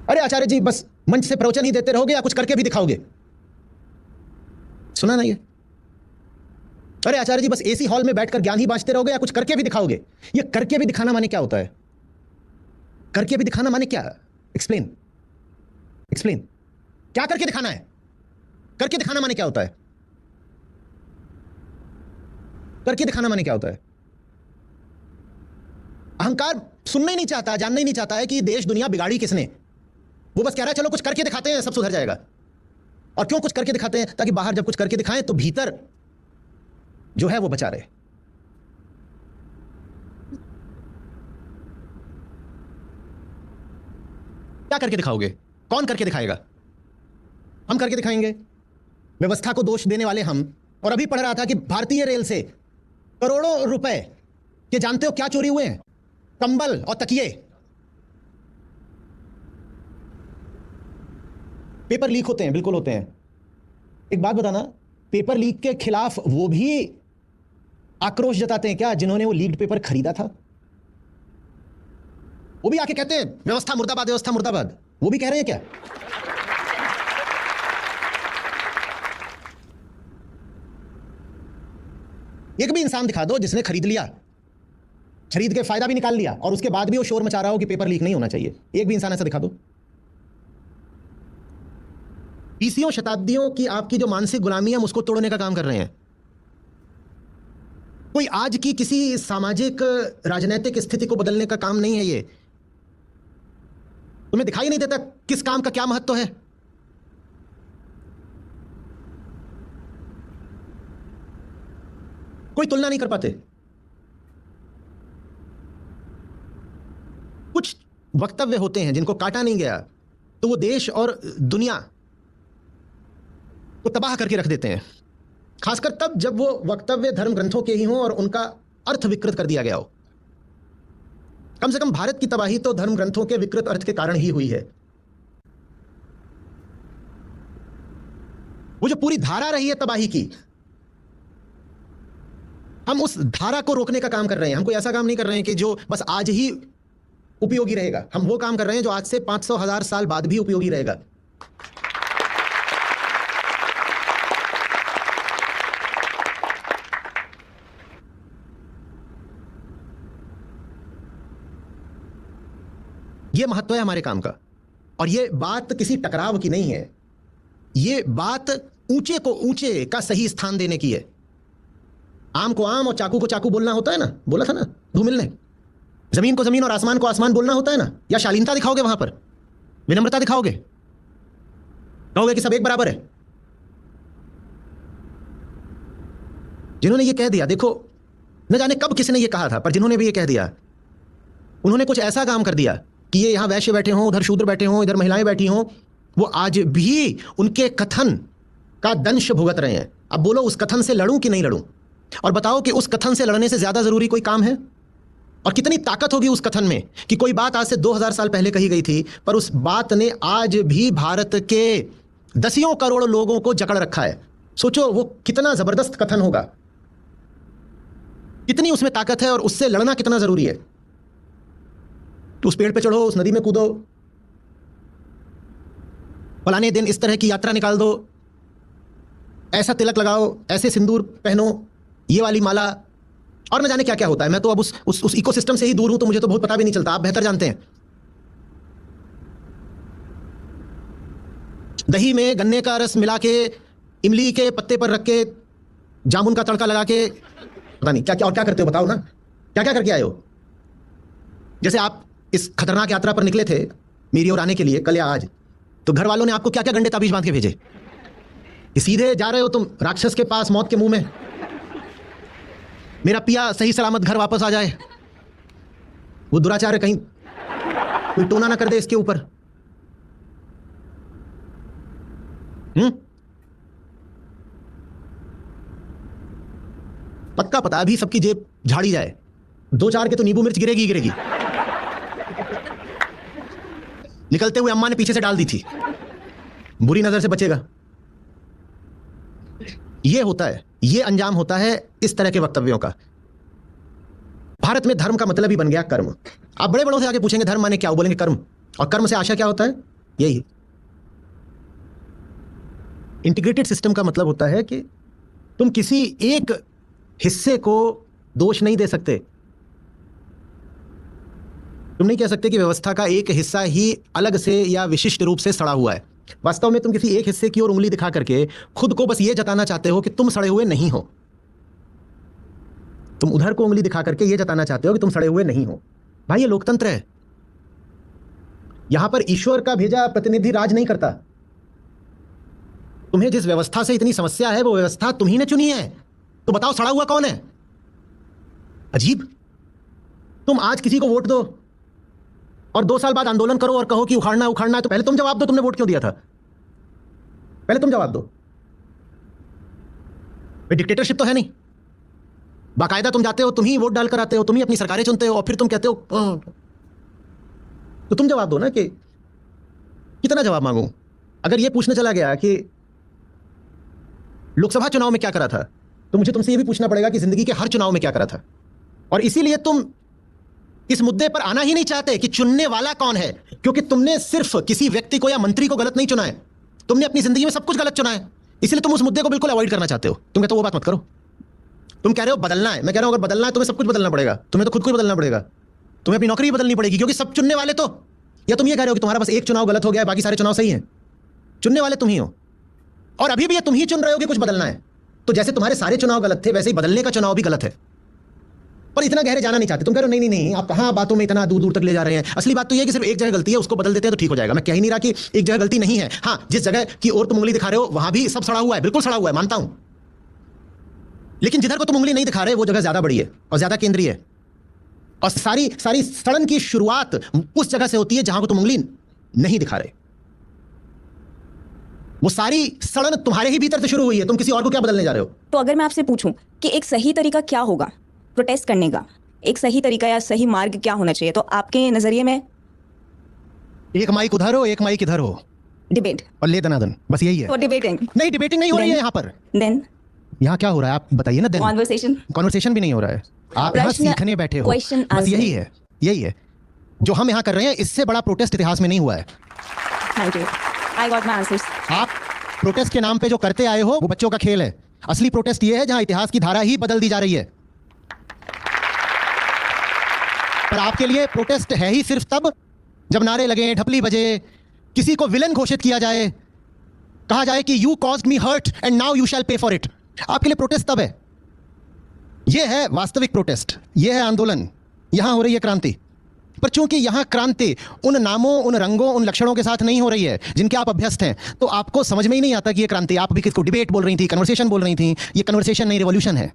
अरे आचार्य जी बस मंच से प्रवचन ही देते रहोगे या कुछ करके भी दिखाओगे? सुना ना ये? अरे आचार्य जी बस एसी हॉल में बैठकर ज्ञान ही बांटते रहोगे या कुछ करके भी दिखाओगे? ये करके भी दिखाना माने क्या होता है? करके भी दिखाना माने क्या? Explain explain. क्या करके दिखाना है? करके दिखाना माने क्या होता है? करके दिखाना माने क्या होता है? अहंकार सुनना ही नहीं चाहता, जानना ही नहीं चाहता है कि देश दुनिया बिगाड़ी किसने। वो बस कह रहा है चलो कुछ करके दिखाते हैं, सब सुधर जाएगा। और क्यों कुछ करके दिखाते हैं? ताकि बाहर जब कुछ करके दिखाएं तो भीतर जो है वो बचा रहे। क्या करके दिखाओगे? कौन करके दिखाएगा? हम करके दिखाएंगे। व्यवस्था को दोष देने वाले हम। और अभी पढ़ रहा था कि भारतीय रेल से करोड़ों रुपए के जानते हो क्या चोरी हुए हैं? कंबल और तकिए। पेपर लीक होते हैं, बिल्कुल होते हैं। एक बात बताना, पेपर लीक के खिलाफ वो भी आक्रोश जताते हैं क्या जिन्होंने वो लीक्ड पेपर खरीदा था? वो भी आके कहते हैं व्यवस्था मुर्दाबाद, व्यवस्था मुर्दाबाद। वो भी कह रहे हैं क्या? एक भी इंसान दिखा दो जिसने खरीद लिया, खरीद के फायदा भी निकाल लिया और उसके बाद भी वो शोर मचा रहा हो कि पेपर लीक नहीं होना चाहिए। एक भी इंसान ऐसा दिखा दो। बीसियों शताब्दियों की आपकी जो मानसिक गुलामी है हम उसको तोड़ने का काम कर रहे हैं। कोई आज की किसी सामाजिक राजनीतिक स्थिति को बदलने का काम नहीं है ये। तुम्हें दिखाई नहीं देता किस काम का क्या महत्व है? कोई तुलना नहीं कर पाते। कुछ वक्तव्य होते हैं जिनको काटा नहीं गया तो वो देश और दुनिया को तबाह करके रख देते हैं, खासकर तब जब वो वक्तव्य धर्म ग्रंथों के ही हों और उनका अर्थ विकृत कर दिया गया हो। कम से कम भारत की तबाही तो धर्म ग्रंथों के विकृत अर्थ के कारण ही हुई है। वो जो पूरी धारा रही है तबाही की, हम उस धारा को रोकने का काम कर रहे हैं। हम कोई ऐसा काम नहीं कर रहे हैं कि जो बस आज ही उपयोगी रहेगा। हम वो काम कर रहे हैं जो आज से 500,000 साल बाद भी उपयोगी रहेगा। ये महत्व है हमारे काम का। और ये बात किसी टकराव की नहीं है, ये बात ऊंचे को ऊंचे का सही स्थान देने की है। आम को आम और चाकू को चाकू बोलना होता है ना, बोला था ना धूमिल ने। जमीन को जमीन और आसमान को आसमान बोलना होता है ना। या शालीनता दिखाओगे वहां पर, विनम्रता दिखाओगे, कहोगे कि सब एक बराबर है। जिन्होंने ये कह दिया, देखो न जाने कब किसने ये कहा था, पर जिन्होंने भी ये कह दिया उन्होंने कुछ ऐसा काम कर दिया कि ये यहां वैश्य बैठे हों, उधर शूद्र बैठे हों, इधर महिलाएं बैठी हों, वो आज भी उनके कथन का दंश भुगत रहे हैं। अब बोलो उस कथन से लड़ूं कि नहीं लड़ूं? और बताओ कि उस कथन से लड़ने से ज्यादा जरूरी कोई काम है? और कितनी ताकत होगी उस कथन में कि कोई बात आज से 2000 साल पहले कही गई थी पर उस बात ने आज भी भारत के दसियों करोड़ लोगों को जकड़ रखा है। सोचो वो कितना जबरदस्त कथन होगा, कितनी उसमें ताकत है और उससे लड़ना कितना जरूरी है। तो उस पेड़ पे चढ़ो, उस नदी में कूदो, फलाने दिन इस तरह की यात्रा निकाल दो, ऐसा तिलक लगाओ, ऐसे सिंदूर पहनो, ये वाली माला, और न जाने क्या क्या होता है। मैं तो अब उस इकोसिस्टम से ही दूर हूं तो मुझे तो बहुत पता भी नहीं चलता, आप बेहतर जानते हैं। दही में गन्ने का रस मिला के, इमली के पत्ते पर रख के, जामुन का तड़का लगा के, पता नहीं क्या क्या और क्या करते हो, बताओ ना क्या क्या करके आए हो। जैसे आप इस खतरनाक यात्रा पर निकले थे मेरी ओर आने के लिए कल या आज, तो घर वालों ने आपको क्या क्या गंडे ताबीज बांध के भेजे कि सीधे जा रहे हो तुम राक्षस के पास, मौत के मुंह में, मेरा पिया सही सलामत घर वापस आ जाए, वो दुराचार कहीं कोई टोना ना कर दे इसके ऊपर। पक्का पता अभी सबकी जेब झाड़ी जाए, 2-4 के तो नींबू मिर्च गिरेगी गिरेगी। निकलते हुए अम्मा ने पीछे से डाल दी थी, बुरी नजर से बचेगा। ये होता है, ये अंजाम होता है इस तरह के वक्तव्यों का। भारत में धर्म का मतलब ही बन गया कर्म। आप बड़े बड़ों से आके पूछेंगे धर्म माने क्या, वो बोलेंगे कर्म। और कर्म से आशा क्या होता है? यही इंटीग्रेटेड सिस्टम का मतलब होता है कि तुम किसी एक हिस्से को दोष नहीं दे सकते। तुम नहीं कह सकते कि व्यवस्था का एक हिस्सा ही अलग से या विशिष्ट रूप से सड़ा हुआ है। वास्तव में तुम किसी एक हिस्से की ओर उंगली दिखा करके खुद को बस ये जताना चाहते हो कि तुम सड़े हुए नहीं हो। तुम उधर को उंगली दिखा करके ये जताना चाहते हो कि तुम सड़े हुए नहीं हो। भाई ये लोकतंत्र है। यहां पर ईश्वर का भेजा प्रतिनिधि राज नहीं करता। तुम्हें जिस व्यवस्था से इतनी समस्या है वो व्यवस्था तुम्ही ने चुनी है। तो बताओ सड़ा हुआ कौन है? अजीब। तुम आज किसी को वोट दो और 2 साल बाद आंदोलन करो और कहो कि उखाड़ना उखाड़ना है, तो पहले तुम जवाब दो, तुमने वोट क्यों दिया था? पहले तुम जवाब दो। डिक्टेटरशिप तो है नहीं। बाकायदा तुम जाते हो, तुम ही वोट डालकर आते हो, तुम ही अपनी सरकारें चुनते हो और फिर तुम कहते हो तो तुम जवाब दो ना। कि कितना जवाब मांगू? अगर ये पूछने चला गया कि लोकसभा चुनाव में क्या करा था, तो मुझे तुमसे ये भी पूछना पड़ेगा कि जिंदगी के हर चुनाव में क्या करा था। और इसीलिए तुम इस मुद्दे पर आना ही नहीं चाहते कि चुनने वाला कौन है, क्योंकि तुमने सिर्फ किसी व्यक्ति को या मंत्री को गलत नहीं चुना है, तुमने अपनी जिंदगी में सब कुछ गलत चुना है। इसलिए तुम उस मुद्दे को बिल्कुल अवॉइड करना चाहते हो। तुम कहते हो वो बात मत करो। तुम कह रहे हो बदलना है, मैं कह रहा हूं अगर बदलना है तुम्हें सब कुछ बदलना पड़ेगा। तुम्हें तो खुद को ही बदलना पड़ेगा, तुम्हें अपनी नौकरी भी बदलनी पड़ेगी, क्योंकि सब चुनने वाले तो, या तुम ये कह रहे हो कि तुम्हारा बस एक चुनाव गलत हो गया, बाकी सारे चुनाव सही हैं। चुनने वाले तुम ही हो और अभी भी ये तुम ही चुन रहे हो कि कुछ बदलना है। तो जैसे तुम्हारे सारे चुनाव गलत थे, वैसे ही बदलने का चुनाव भी गलत है। पर इतना गहरे जाना नहीं चाहते। तुम कह रहे हो नहीं नहीं नहीं, आप कहां बातों में इतना दूर दूर तक ले जा रहे हैं। असली बात तो ये है कि सिर्फ एक जगह गलती है, उसको बदल देते हैं तो ठीक हो जाएगा। मैं कह ही नहीं रहा कि एक जगह गलती नहीं है। हाँ, जिस जगह की ओर तुम उंगली दिखा रहे हो वहां भी सब सड़ा हुआ है, बिल्कुल सड़ा हुआ है, मानता हूं। लेकिन जिधर को तुम उंगली नहीं दिखा रहे वो जगह ज्यादा बड़ी है और ज्यादा केंद्रीय है। और सारी सड़न की शुरुआत उस जगह से होती है जहां को तुम उंगली नहीं दिखा रहे। वो सारी सड़न तुम्हारे ही भीतर से शुरू हुई है। तुम किसी और को क्या बदलने जा रहे हो? तो अगर मैं आपसे पूछूं कि एक सही तरीका क्या होगा प्रोटेस्ट करने का, एक सही तरीका या सही मार्ग क्या होना चाहिए, तो आपके नजरिए में? एक माइक उधर हो, एक माइक इधर हो, डिबेट और ले दनादन, बस यही है। तो डिबेटिंग नहीं, डिबेटिंग नहीं हो रही है यहाँ पर। देन यहाँ क्या हो रहा है आप बताइए ना। कॉन्वर्सेशन। कॉन्वर्सेशन भी नहीं हो रहा है। आप यहाँ सीखने बैठे हो, बस यही है। यही है जो हम यहाँ कर रहे हैं। इससे बड़ा प्रोटेस्ट इतिहास में नहीं हुआ है। Thank you, I got my answers. आप प्रोटेस्ट के नाम पे जो करते आए हो वो बच्चों का खेल है। असली प्रोटेस्ट ये है जहां इतिहास की धारा ही बदल दी जा रही है। पर आपके लिए प्रोटेस्ट है ही सिर्फ तब जब नारे लगे, ढपली बजे, किसी को विलन घोषित किया जाए, कहा जाए कि you caused me hurt and now you shall pay for it. आपके लिए प्रोटेस्ट तब है। यह है वास्तविक प्रोटेस्ट, यह है आंदोलन, यहां हो रही है क्रांति। पर चूंकि यहां क्रांति उन नामों, उन रंगों, उन लक्षणों के साथ नहीं हो रही है जिनके आप अभ्यस्त हैं, तो आपको समझ में ही नहीं आता कि ये क्रांति। आप भी किसको डिबेट बोल रही थी, कन्वर्सेशन बोल रही थी। ये कन्वर्सेशन नहीं, रिवॉल्यूशन है।